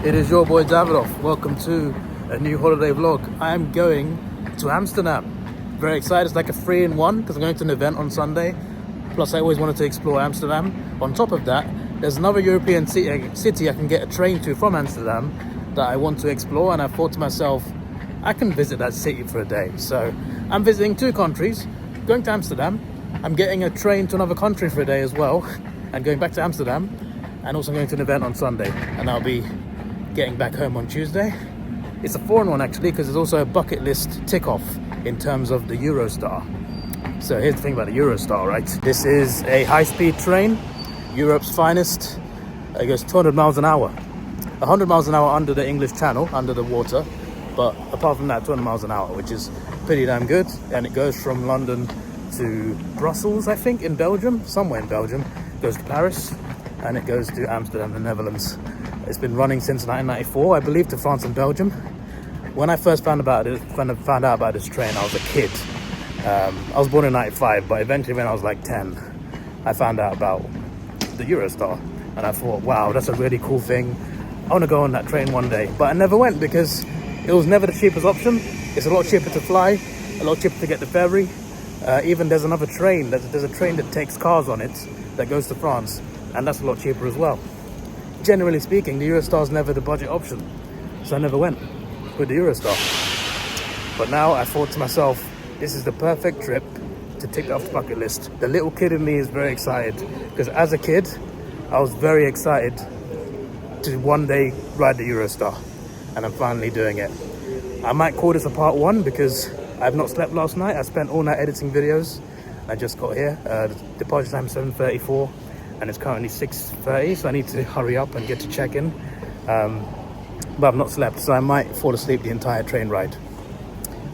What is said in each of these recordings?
It is your boy Davidoff. Welcome to a new holiday vlog. I am going to Amsterdam. Very excited. It's like a 3-in-1 because I'm going to an event on Sunday. Plus I always wanted to explore Amsterdam. On top of that, there's another European city I can get a train to from Amsterdam that I want to explore, and I thought to myself, I can visit that city for a day. So I'm visiting 2 countries, going to Amsterdam. I'm getting a train to another country for a day as well, and going back to Amsterdam, and also going to an event on Sunday, and I'll be getting back home on Tuesday. It's a 4-in-1 actually, because there's also a bucket list tick off in terms of the Eurostar. So here's the thing about the Eurostar, right? This is a high-speed train, Europe's finest. It goes 200 miles an hour. 100 miles an hour under the English Channel, under the water. But apart from that, 200 miles an hour, which is pretty damn good. And it goes from London to Brussels, I think, in Belgium, somewhere in Belgium. It goes to Paris, and it goes to Amsterdam, the Netherlands. It's been running since 1994, I believe, to France and Belgium. When I first found out about this train, I was a kid. I was born in 95, but eventually when I was like 10, I found out about the Eurostar. And I thought, wow, that's a really cool thing. I want to go on that train one day. But I never went because it was never the cheapest option. It's a lot cheaper to fly, a lot cheaper to get the ferry. Even there's another train, there's a train that takes cars on it that goes to France, and that's a lot cheaper as well. Generally speaking, the Eurostar's never the budget option, so I never went with the Eurostar. But now I thought to myself, this is the perfect trip to tick off the bucket list. The little kid in me is very excited, because as a kid, I was very excited to one day ride the Eurostar, and I'm finally doing it. I might call this a part 1 because I have not slept last night. I spent all night editing videos. I just got here. The departure time is 7:34. And it's currently 6:30, so I need to hurry up and get to check-in. But I've not slept, so I might fall asleep the entire train ride.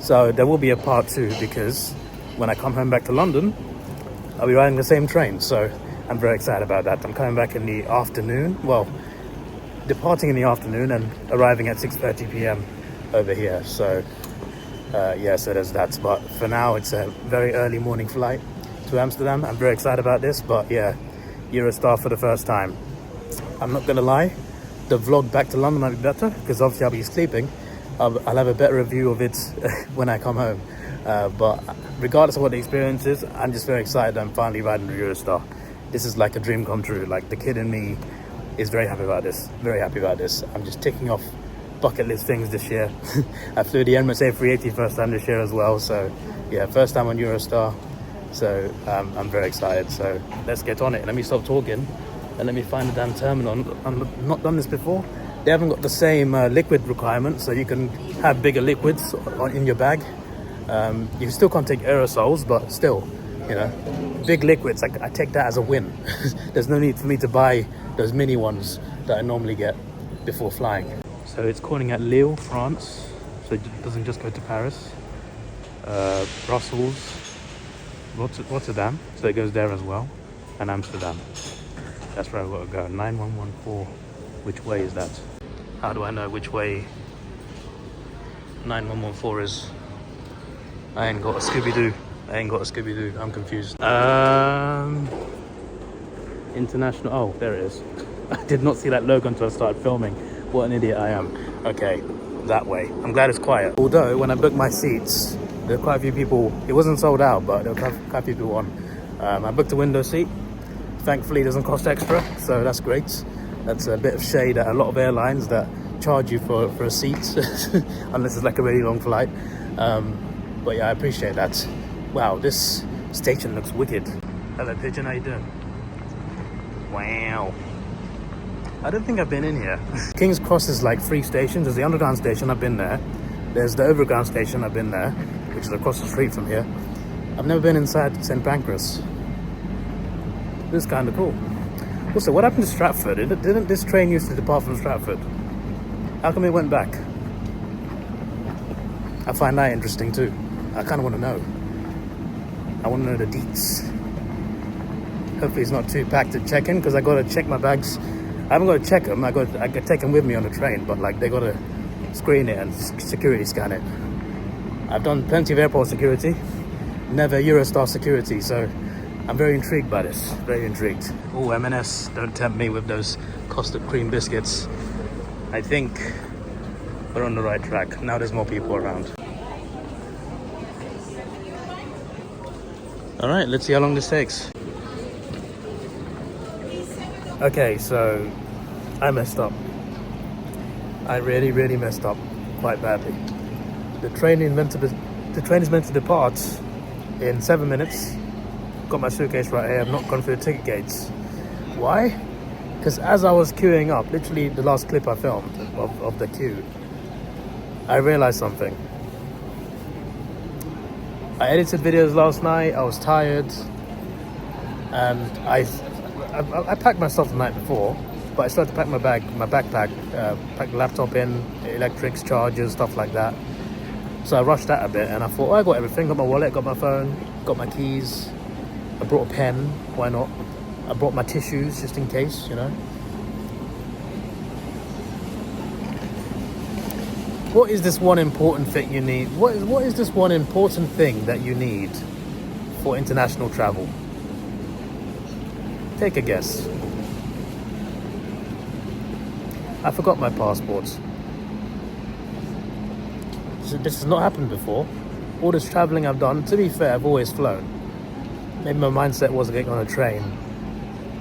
So there will be a part 2, because when I come home back to London, I'll be riding the same train. So I'm very excited about that. I'm coming back in the afternoon, well, departing in the afternoon and arriving at 6:30 p.m. over here. So yeah, so there's that. But for now, it's a very early morning flight to Amsterdam. I'm very excited about this, but yeah, Eurostar for the first time. I'm not gonna lie, the vlog back to London might be better, because obviously I'll be sleeping. I'll have a better review of it when I come home. But regardless of what the experience is, I'm just very excited I'm finally riding the Eurostar. This is like a dream come true. Like, the kid in me is very happy about this. Very happy about this. I'm just ticking off bucket list things this year. I flew the Emirates A380 first time this year as well. So yeah, first time on Eurostar. So I'm very excited, so let's get on it. Let me stop talking and let me find the damn terminal. I've not done this before. They haven't got the same liquid requirement, so you can have bigger liquids in your bag. You still can't take aerosols, but still, you know, big liquids, I take that as a win. There's no need for me to buy those mini ones that I normally get before flying. So it's calling at Lille, France, so it doesn't just go to Paris. Brussels, Rotterdam, so it goes there as well, and Amsterdam. That's where I've got to go. 9114. Which way is that? How do I know which way 9114 is? I ain't got a Scooby-Doo. I'm confused. International. Oh, there it is. I did not see that logo until I started filming. What an idiot I am. Okay, that way. I'm glad it's quiet. Although when I booked my seats, there were quite a few people. It wasn't sold out, but there were quite a few people on. I booked a window seat. Thankfully, it doesn't cost extra, so that's great. That's a bit of shade at a lot of airlines that charge you for a seat, unless it's like a really long flight. But yeah, I appreciate that. Wow, this station looks wicked. Hello, Pigeon, how you doing? Wow. I don't think I've been in here. King's Cross is like 3 stations. There's the underground station, I've been there. There's the overground station, I've been there, which is across the street from here. I've never been inside St. Pancras. This is kind of cool. Also, what happened to Stratford? Didn't this train used to depart from Stratford? How come it went back? I find that interesting too. I kind of want to know. I want to know the deets. Hopefully it's not too packed to check in, because I got to check my bags. I haven't got to check them. I could take them with me on the train, but like, they got to screen it and security scan it. I've done plenty of airport security, never Eurostar security, so I'm very intrigued by this, very intrigued. Oh, M&S, don't tempt me with those custard cream biscuits. I think we're on the right track. Now there's more people around. All right, let's see how long this takes. Okay, so I messed up. I really messed up quite badly. The train is meant to depart in 7 minutes. Got my suitcase right here. I've not gone through the ticket gates. Why? Because as I was queuing up, literally the last clip I filmed of the queue, I realized something. I edited videos last night. I was tired, and I packed my stuff the night before, but I started to pack my backpack, pack the laptop in, electrics, chargers, stuff like that. So I rushed that a bit, and I thought, oh, I got everything. Got my wallet, got my phone, got my keys. I brought a pen. Why not? I brought my tissues just in case, you know. What is this one important thing you need? What is this one important thing that you need for international travel? Take a guess. I forgot my passports. This has not happened before. All this traveling I've done, to be fair, I've always flown. Maybe my mindset wasn't getting on a train,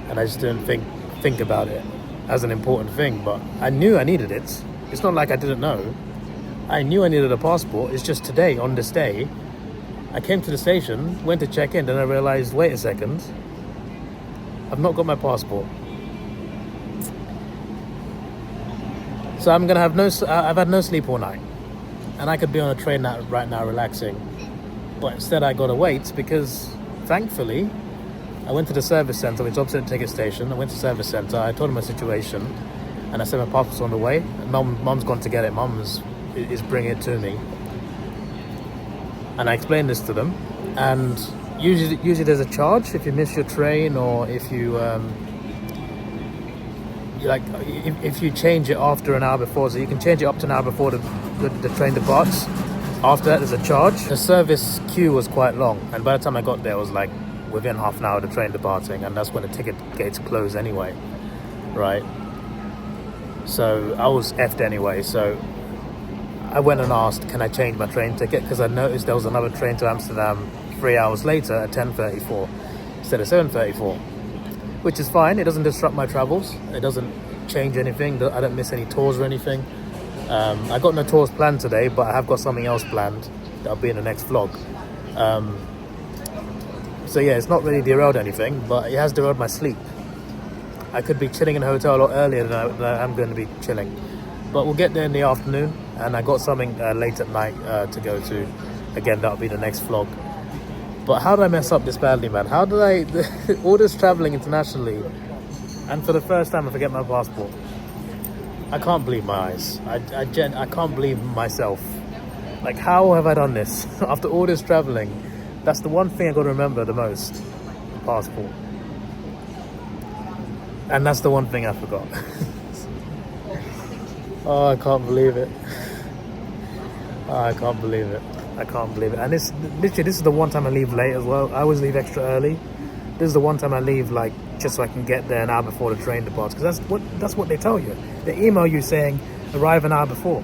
and I just didn't think about it as an important thing, but I knew I needed it. It's not like I didn't know. I knew I needed a passport. It's just today, on this day, I came to the station, went to check in, then I realized, wait a second, I've not got my passport. So I'm gonna have I've had no sleep all night, and I could be on a train right now relaxing, but instead I gotta wait because thankfully I went to the service center, which is opposite the ticket station. I went to the service center, I told them my situation, and I said my passport's on the way. And Mum's gone to get it. Mum is bringing it to me, and I explained this to them. And usually there's a charge if you miss your train, or if you if you change it after an hour before. So you can change it up to an hour before the train departs. After that, there's a charge. The service queue was quite long, and by the time I got there, it was like within half an hour of the train departing, and that's when the ticket gates close anyway, right? So I was effed anyway. So I went and asked, can I change my train ticket? Because I noticed there was another train to Amsterdam 3 hours later at 10:34 instead of 7:34, which is fine. It doesn't disrupt my travels. It doesn't change anything. I don't miss any tours or anything. I got no tours planned today, but I have got something else planned that'll be in the next vlog. So yeah, it's not really derailed anything, but it has derailed my sleep. I could be chilling in a hotel a lot earlier than I'm going to be chilling. But we'll get there in the afternoon, and I got something late at night to go to. Again, that'll be the next vlog. But how did I mess up this badly, man? How did I... all this traveling internationally, and for the first time I forget my passport. I can't believe my eyes. I can't believe myself. Like, how have I done this? After all this traveling, that's the one thing I got to remember the most. Passport. And that's the one thing I forgot. Oh, I can't believe it. Oh, I can't believe it. I can't believe it. And this is the one time I leave late as well. I always leave extra early. This is the one time I leave, like, just so I can get there an hour before the train departs. Because that's what they tell you. They email you saying, arrive an hour before.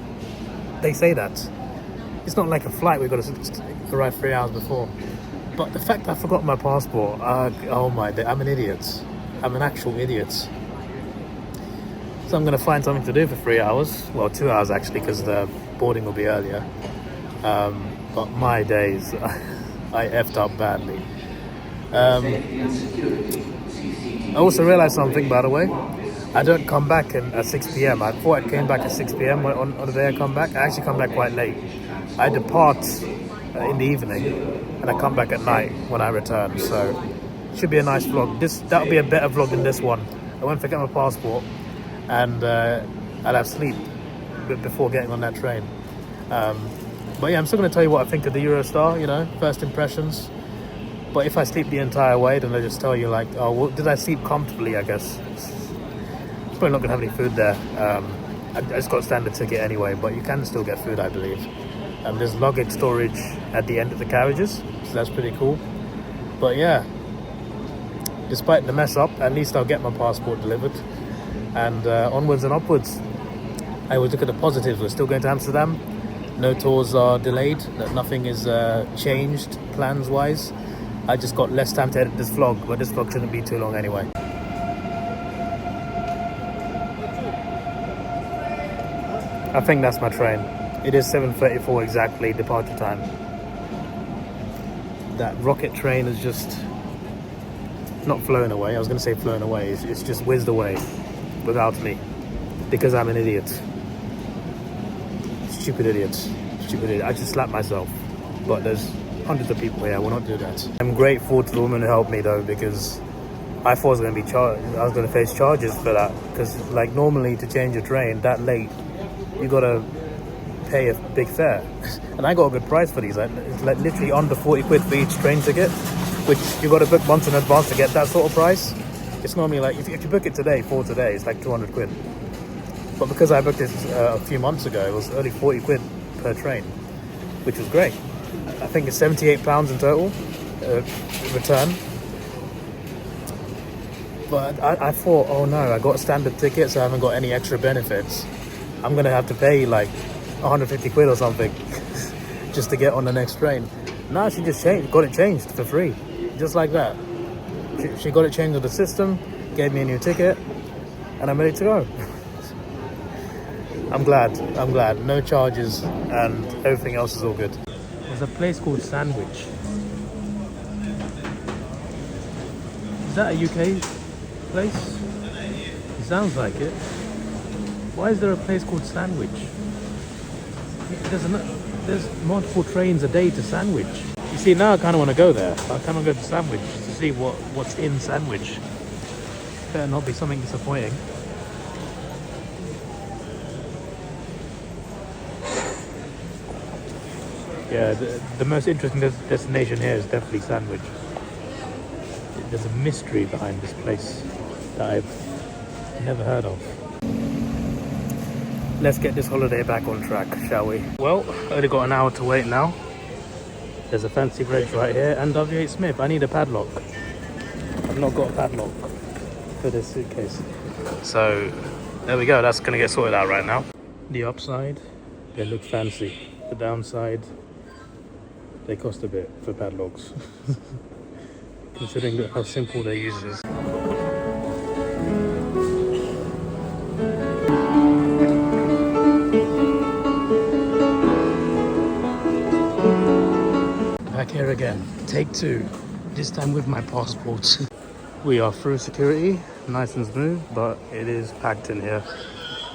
They say that. It's not like a flight we've got to arrive 3 hours before. But the fact that I forgot my passport, oh my, I'm an idiot. I'm an actual idiot. So I'm going to find something to do for 3 hours. Well, 2 hours actually, because the boarding will be earlier. But my days, I effed up badly. I also realized something, by the way. I don't come back at 6 p.m. I thought I came back at 6 p.m. on the day I come back. I actually come back quite late. I depart in the evening, and I come back at night when I return. So should be a nice vlog. That'll be a better vlog than this one. I won't forget my passport, and I'll have sleep before getting on that train. But yeah, I'm still going to tell you what I think of the Eurostar, you know, first impressions. But if I sleep the entire way, then I'll just tell you, like, oh, well, did I sleep comfortably, I guess. It's probably not going to have any food there. I just got a standard ticket anyway, but you can still get food, I believe. There's luggage storage at the end of the carriages, so that's pretty cool. But yeah, despite the mess up, at least I'll get my passport delivered. And onwards and upwards. I always look at the positives. We're still going to Amsterdam. No tours are delayed. Nothing is changed plans-wise. I just got less time to edit this vlog, but this vlog shouldn't be too long anyway. I think that's my train. It is 7:34 exactly, departure time. That rocket train is just not flown away. I was going to say flown away. It's just whizzed away without me because I'm an idiot. Stupid idiot. Stupid idiot. I just slapped myself. But there's hundreds of people here. I will not do that. I'm grateful to the woman who helped me though, because I thought I was going to be charged. I was going to face charges for that, because like normally to change a train that late, you got to pay a big fare. And I got a good price for these. It's like literally under 40 quid for each train ticket, which you got to book months in advance to get that sort of price. It's normally like, if you book it today, for today, it's like 200 quid. But because I booked this a few months ago, it was only 40 quid per train, which was great. I think it's £78 in total, return. But I thought, oh no, I got a standard ticket, so I haven't got any extra benefits. I'm going to have to pay like 150 quid or something just to get on the next train. No, she just got it changed for free, just like that. She got it changed with the system, gave me a new ticket, and I'm ready to go. I'm glad. No charges, and everything else is all good. There's a place called Sandwich. Is that a UK place? It sounds like it. Why is there a place called Sandwich? There's multiple trains a day to Sandwich. You see, now I kind of want to go there. I kind of go to Sandwich to see what's in Sandwich. Better not be something disappointing. Yeah, the most interesting destination here is definitely Sandwich. There's a mystery behind this place that I've never heard of. Let's get this holiday back on track, shall we? Well, only got an hour to wait now. There's a fancy bridge right here, and W.H. Smith. I need a padlock. I've not got a padlock for this suitcase. So, there we go. That's going to get sorted out right now. The upside, they look fancy. The downside, they cost a bit for padlocks. Considering how simple their use is. Back here again, take two, this time with my passport. We are through security, nice and smooth, but it is packed in here.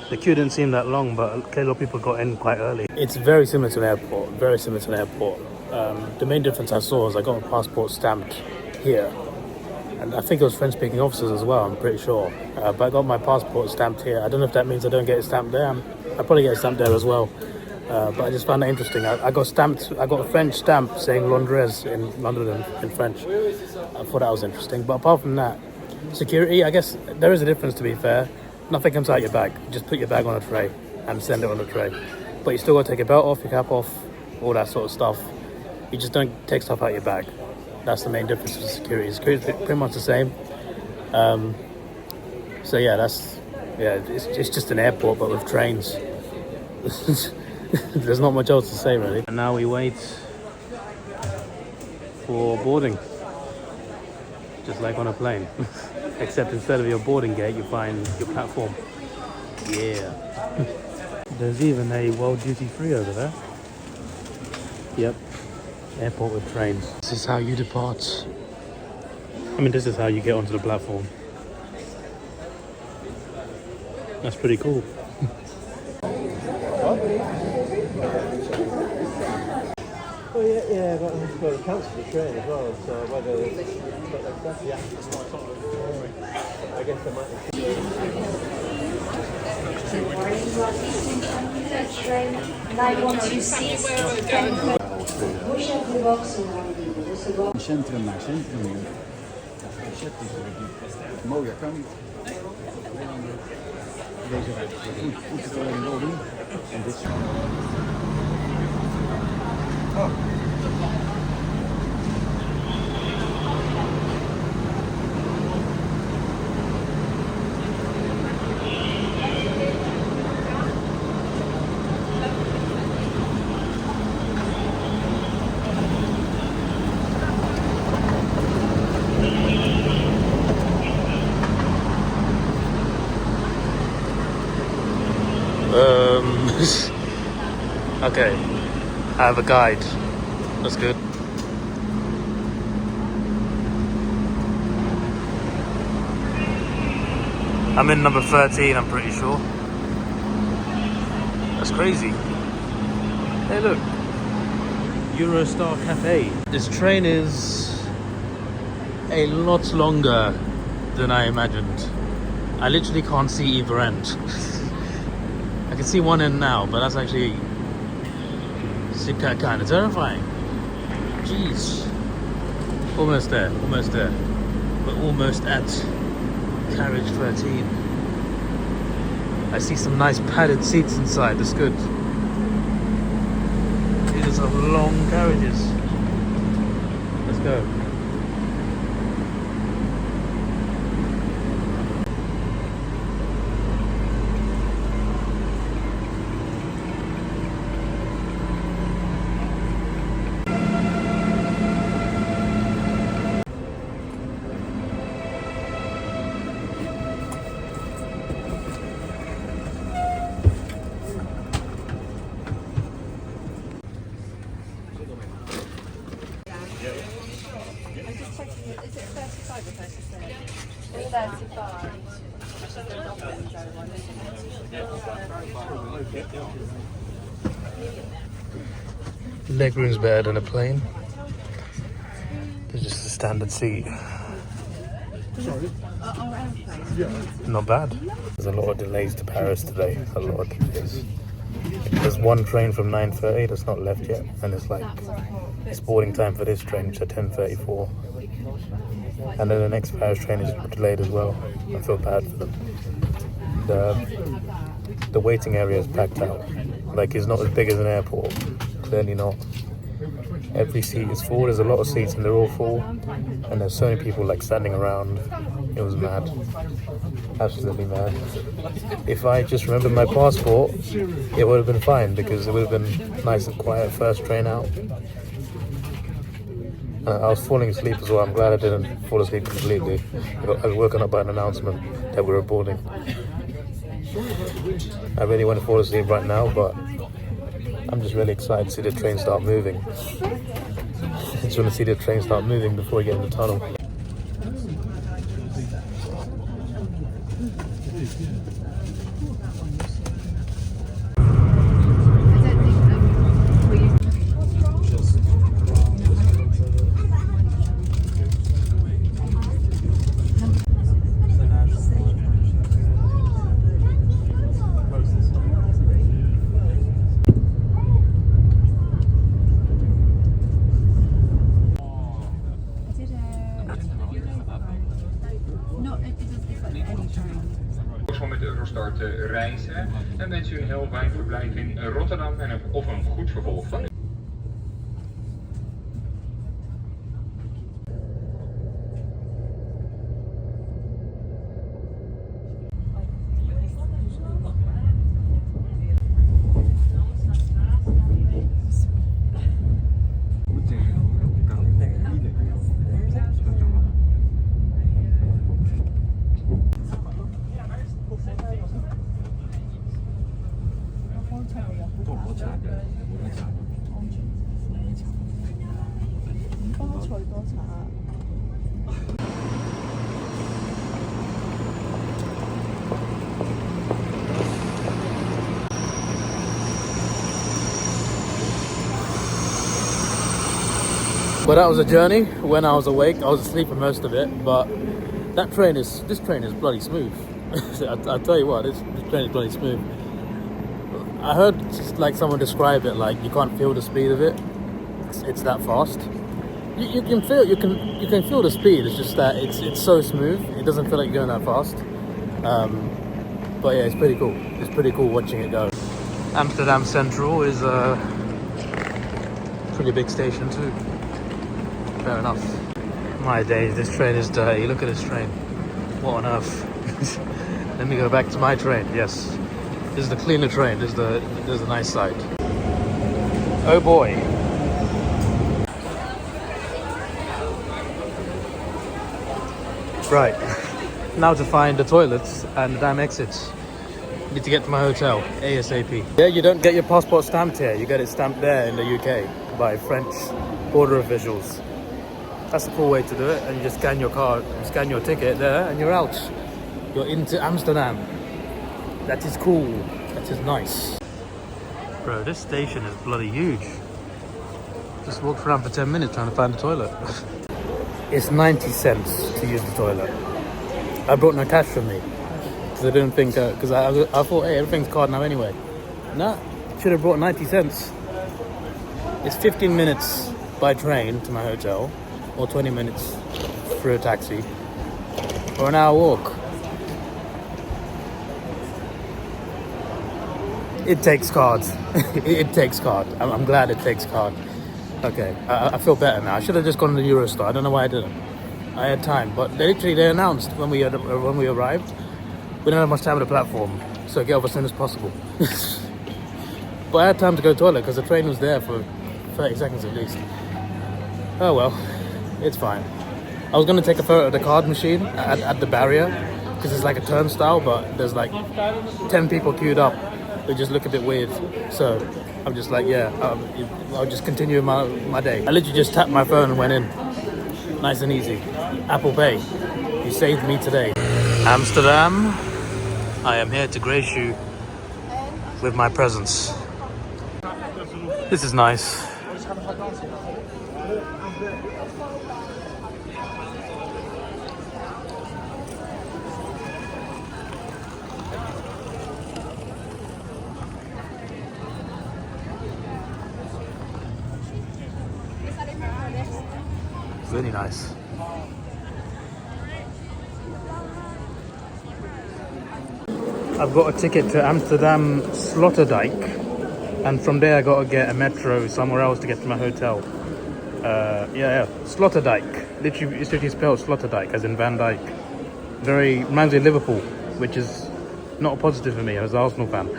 The queue didn't seem that long, but a lot of people got in quite early. It's very similar to an airport, very similar to an airport. The main difference I saw is I got my passport stamped here. And I think it was French-speaking officers as well, I'm pretty sure. But I got my passport stamped here. I don't know if that means I don't get it stamped there. I'll probably get it stamped there as well. But I just found that interesting. I got a French stamp saying Londres in London in French. I thought that was interesting. But apart from that, security, I guess there is a difference, to be fair. Nothing comes out your bag. You just put your bag on a tray and send it on a tray. But you still got to take your belt off, your cap off, all that sort of stuff. You just don't take stuff out your bag. That's the main difference with security. Security is pretty much the same. So yeah, it's just an airport but with trains. There's not much else to say really. And now we wait for boarding, just like on a plane. Except instead of your boarding gate, you find your platform. Yeah. There's even a World Duty Free over there. Yep. Airport with trains. This is how you depart. I mean, this is how you get onto the platform. That's pretty cool. Oh yeah, but we've got to cancel the train as well, so whether that's yeah. I guess they might Train 9126. Centrum naar centrum. Mooier kan niet. Deze rijdt goed te komen door doen. En dit Okay, I have a guide. That's good. I'm in number 13, I'm pretty sure. That's crazy. Hey look, Eurostar Cafe. This train is a lot longer than I imagined. I literally can't see either end. I can see one end now, but that's actually kind of terrifying. Jeez. Almost there, almost there. We're almost at carriage 13. I see some nice padded seats inside, that's good. These are some long carriages. Let's go. Is it 35 or 36? It's 35. Legroom's better than a plane. It's just a standard seat. Not bad. There's a lot of delays to Paris today. A lot of delays. There's one train from 9:30 that's not left yet, and it's like it's boarding time for this train, which is at 10:34. And then the next Paris train is delayed as well. I feel bad for them. The waiting area is packed out. Like, it's not as big as an airport. Clearly not. Every seat is full. There's a lot of seats and they're all full. And there's so many people like standing around. It was mad. Absolutely mad. If I just remembered my passport, it would have been fine because it would have been nice and quiet first train out. I was falling asleep as well. I'm glad I didn't fall asleep completely. I was woken up by an announcement that we were boarding. I really want to fall asleep right now, but I'm just really excited to see the train start moving. I just want to see the train start moving before we get in the tunnel. Om met Eurostar te reizen en wens u een heel fijn verblijf in Rotterdam of een goed vervolg van But that was a journey. When I was awake, I was asleep for most of it. But this train is bloody smooth. I tell you what, this train is bloody smooth. I heard just like someone describe it like you can't feel the speed of it. It's that fast. You can feel the speed. It's just that it's so smooth. It doesn't feel like you're going that fast. But yeah, it's pretty cool. It's pretty cool watching it go. Amsterdam Central is a pretty big station too. Fair enough. My days, this train is dirty. Look at this train. What on earth? Let me go back to my train. Yes, this is the cleaner train. This is the nice side. Oh boy. Right. Now to find the toilets and the damn exits. Need to get to my hotel ASAP. Yeah, you don't get your passport stamped here. You get it stamped there in the UK by French border officials. That's a cool way to do it. And you just scan your card, you scan your ticket there, and you're out. You're into Amsterdam. That is cool. That is nice. Bro, this station is bloody huge. Just walked around for 10 minutes trying to find the toilet. It's 90 cents to use the toilet. I brought no cash from me. I didn't think, because I thought, hey, everything's card now anyway. Nah, should have brought 90 cents. It's 15 minutes by train to my hotel, or 20 minutes through a taxi, or an hour walk. It takes card. It takes card. I'm glad it takes card. Okay, I feel better now. I should have just gone to the Eurostar. I don't know why I didn't. I had time, but they announced when we arrived. We don't have much time on the platform, so get off as soon as possible. But I had time to go to the toilet because the train was there for 30 seconds at least. Oh well, it's fine. I was going to take a photo of the card machine at the barrier because it's like a turnstile, but there's like 10 people queued up. They just look a bit weird. So I'm just like, yeah, I'll just continue my day. I literally just tapped my phone and went in. Nice and easy. Apple Pay. You saved me today. Amsterdam. I am here to grace you with my presence. This is nice. Really nice. I've got a ticket to Amsterdam Sloterdijk, and from there I got to get a metro somewhere else to get to my hotel. Yeah, Sloterdijk. Literally, it's literally spelled Sloterdijk, as in Van Dyke. Very reminds me of Liverpool, which is not a positive for me as an Arsenal fan.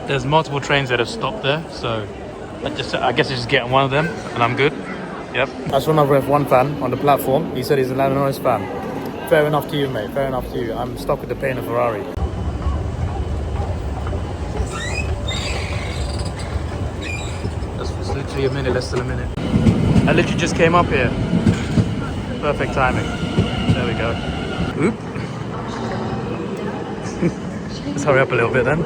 There's multiple trains that have stopped there, so I guess I just get on one of them, and I'm good. Yep. That's another F1 fan on the platform. He said he's a Lando Norris fan. Fair enough to you, mate. Fair enough to you. I'm stuck with the pain of Ferrari. It's literally a minute, less than a minute. I literally just came up here. Perfect timing. There we go. Oop. Let's hurry up a little bit then.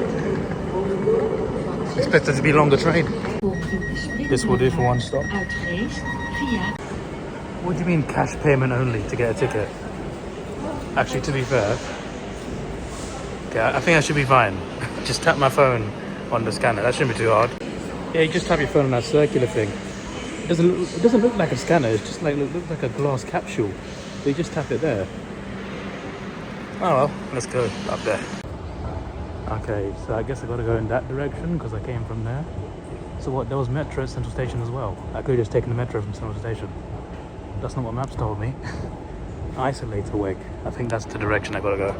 Expect it to be a longer train. This will do for one stop. What do you mean cash payment only to get a ticket? Actually, to be fair, okay, I think I should be fine. Just tap my phone on the scanner. That shouldn't be too hard. Yeah, you just tap your phone on that circular thing. It doesn't look like a scanner. It's just like looks like a glass capsule. So you just tap it there. Oh well, let's go up there. Okay, so I guess I got to go in that direction because I came from there. So what? There was metro at Central Station as well. I could have just taken the metro from Central Station. That's not what maps told me. Isolator wig. I think that's the direction I gotta go.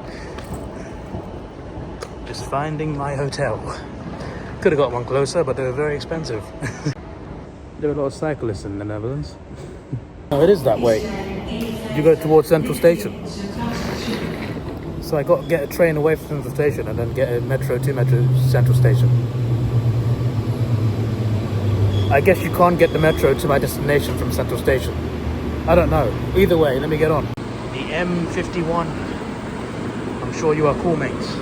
Just finding my hotel. Could have got one closer, but they were very expensive. There are a lot of cyclists in the Netherlands. No, it is that way. You go towards Central Station. So I got to get a train away from Central Station and then get a metro to Central Station. I guess you can't get the metro to my destination from Central Station. I don't know. Either way, let me get on. The M51. I'm sure you are cool, mates.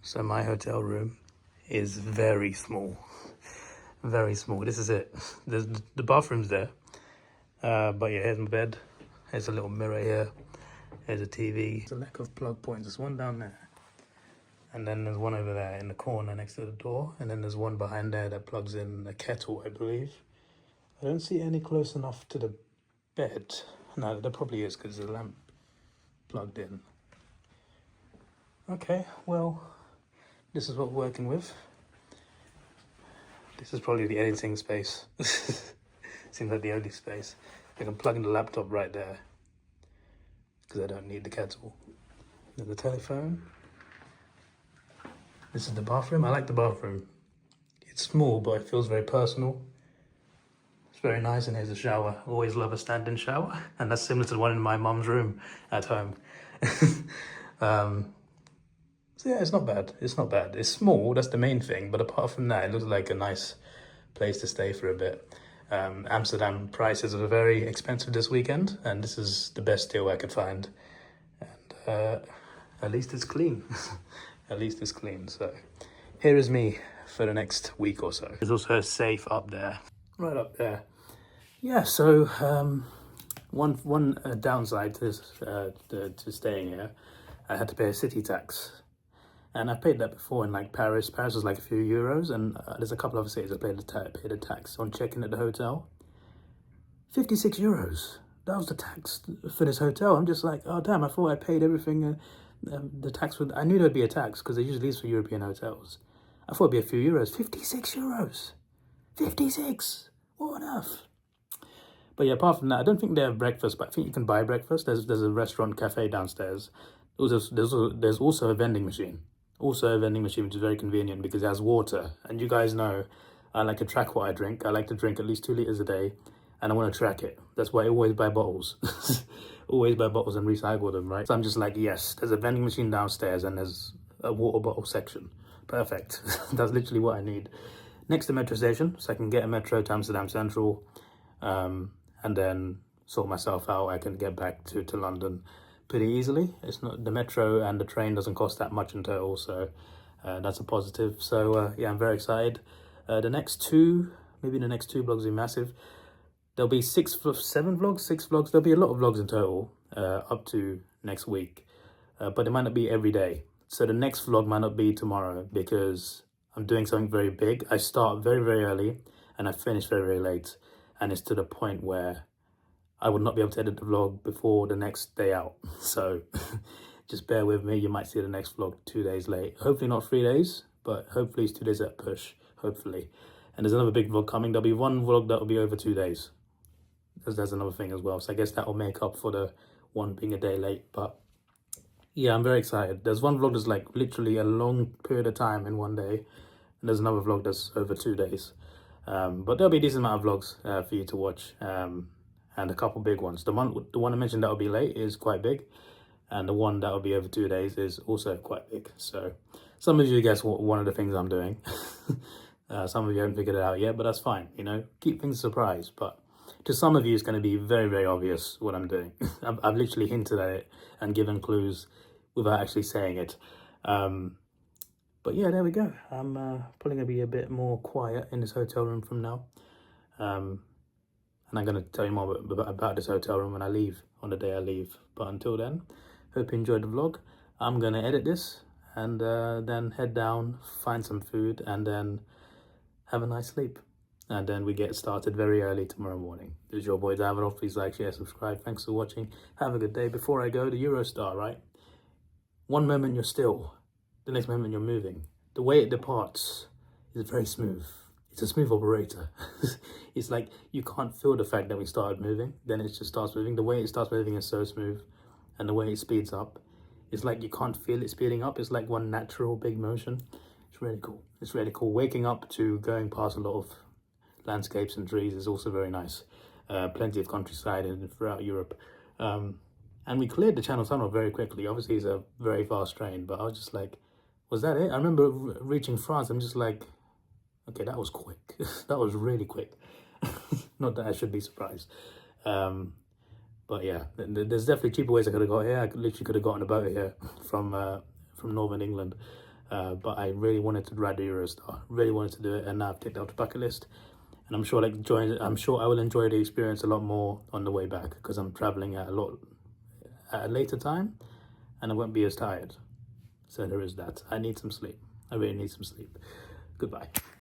So my hotel room is very small. Very small. This is it. The bathroom's there. But yeah, here's my bed. There's a little mirror here. There's a TV. There's a lack of plug points. There's one down there. And then there's one over there in the corner next to the door. And then there's one behind there that plugs in a kettle, I believe. I don't see any close enough to the bed. No, there probably is because there's a lamp plugged in. Okay, well, this is what we're working with. This is probably the editing space. Seems like the only space. I can plug in the laptop right there because I don't need the kettle. Then the telephone. This is the bathroom. I like the bathroom. It's small, but it feels very personal. It's very nice, and here's a shower. Always love a standing shower, and that's similar to the one in my mum's room at home. So yeah, it's not bad. It's not bad. It's small, that's the main thing, but apart from that, it looks like a nice place to stay for a bit. Amsterdam prices are very expensive this weekend, and this is the best deal I could find. And at least it's clean. At least it's clean. So here is me for the next week or so. There's also a safe up there, right up there. Yeah, so one downside to this, to staying here, I had to pay a city tax. And I paid that before in like Paris. Paris was like a few euros, and there's a couple of cities I paid the tax on check-in at the hotel. 56 euros. That was the tax for this hotel. I'm just like, oh damn! I thought I paid everything. The tax I knew there'd be a tax because they usually is for European hotels. I thought it'd be a few euros. 56 euros. 56. What on earth? But yeah, apart from that, I don't think they have breakfast, but I think you can buy breakfast. There's a restaurant cafe downstairs. There's also a vending machine. Also a vending machine, which is very convenient because it has water. And you guys know I like to track what I drink. I like to drink at least 2 liters a day, and I want to track it. That's why I always buy bottles. Always buy bottles and recycle them, right? So I'm just like, yes, there's a vending machine downstairs and there's a water bottle section. Perfect. That's literally what I need. Next to metro station, so I can get a metro to Amsterdam Central, and then sort myself out. I can get back to London pretty easily. It's not, the metro and the train doesn't cost that much in total, so that's a positive. So yeah, I'm very excited. The next two vlogs will be massive. There'll be 6 vlogs. There'll be a lot of vlogs in total up to next week, but it might not be every day. So the next vlog might not be tomorrow because I'm doing something very big. I start very, very early and I finish very, very late, and it's to the point where I would not be able to edit the vlog before the next day out. So just bear with me. You might see the next vlog 2 days late. Hopefully not 3 days, but hopefully it's 2 days at push, hopefully. And there's another big vlog coming. There'll be one vlog that will be over 2 days. Because there's another thing as well. So I guess that will make up for the one being a day late. But yeah, I'm very excited. There's one vlog that's like literally a long period of time in one day. And there's another vlog that's over 2 days. But there'll be a decent amount of vlogs for you to watch. And a couple big ones. The one I mentioned that will be late is quite big, and the one that will be over 2 days is also quite big. So some of you guess what one of the things I'm doing. Some of you haven't figured it out yet, but that's fine. You know, keep things a surprise. But to some of you, it's going to be very, very obvious what I'm doing. I've literally hinted at it and given clues without actually saying it. But yeah, there we go. I'm probably going to be a bit more quiet in this hotel room from now. And I'm going to tell you more about this hotel room when I leave, on the day I leave. But until then, hope you enjoyed the vlog. I'm going to edit this and then head down, find some food, and then have a nice sleep. And then we get started very early tomorrow morning. This is your boy Davidoff. Please like, share, subscribe. Thanks for watching. Have a good day. Before I go, the Eurostar, right? One moment you're still, the next moment you're moving. The way it departs is very smooth. It's a smooth operator. It's like you can't feel the fact that we started moving, then it just starts moving. The way it starts moving is so smooth, and the way it speeds up, it's like you can't feel it speeding up. It's like one natural big motion. It's really cool. It's really cool. Waking up to going past a lot of landscapes and trees is also very nice. Plenty of countryside throughout Europe. And we cleared the Channel Tunnel very quickly. Obviously, it's a very fast train, but I was just like, was that it? I remember reaching France. I'm just like, okay, that was quick. That was really quick. Not that I should be surprised. But yeah, there's definitely cheaper ways I could have got here. I literally could have gotten a boat here from Northern England. But I really wanted to ride the Eurostar. Really wanted to do it, and now I've ticked out the bucket list. And I'm sure I will enjoy the experience a lot more on the way back because I'm traveling at a later time, and I won't be as tired. So there is that. I need some sleep. I really need some sleep. Goodbye.